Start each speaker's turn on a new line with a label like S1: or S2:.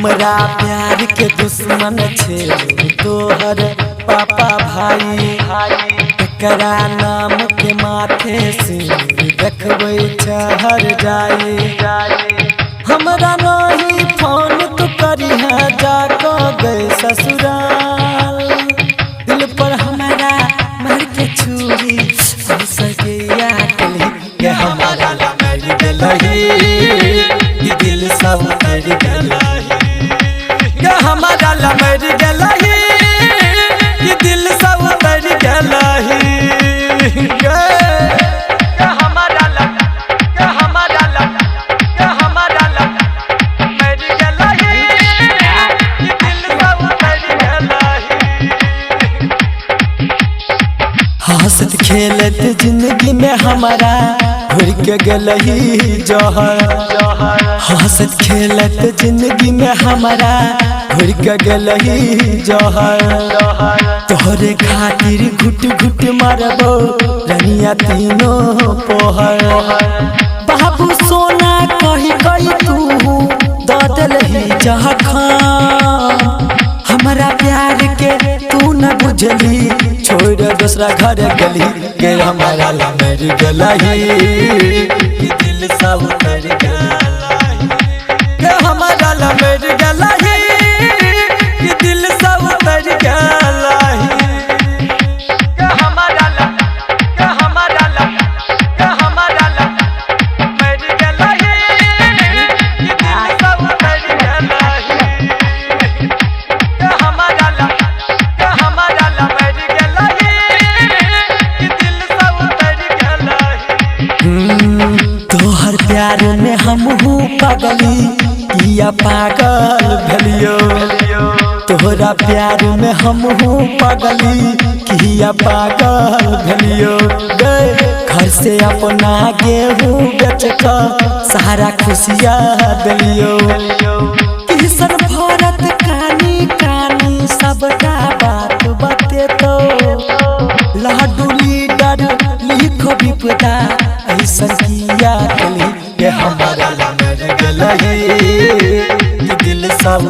S1: हमरा प्यार के दुश्मन छे तोहर पापा भाई। एकरा नाम के माथे से देखबै चढ़ जाए। हमरा नहीं फोन तो करी है जाको गए ससुराल। दिल पर हमारा मर के छुरी सगैया कली के हमारा मर गलही। दिल सब मर गलही के हमारा मर गलही। दिल सब मर गलही। हंसत खेलत जिंदगी में हमारा घुर के गलही जहर। हंसत खेलत जिंदगी में हमारा घुर के गलही जहर। तोहरे खातिर घुट घुट मारबो रनिया तीनों पोहर। बाबू सोना कही कही तू ददलही जखन। हमारा प्यार के तू न बुझली छोड़ दूसरा घर गली के हमारा मर गलही। दिल सब मर गलही के हमारा मर गलही। दिल सब मर गलही के हमारा के हमारा के हमारा मर गलही। दिल सब मर गलही के हमारा के हमारा मर गलही। दिल सब मर गलही। तोहर प्यार में हमहू पगली या पागल भलियो। तोहरा प्यार में हमहू पगली किया पागल भलियो। घर से अपना गेहूँ बेच कर सारा खुशियाँ दिलियो। किसन भरत कानी कानी सबका बात बते तो। लड्डू लीडर लिखो विपदा ऐसा किया गली के हमारा मर गलही। दिल सब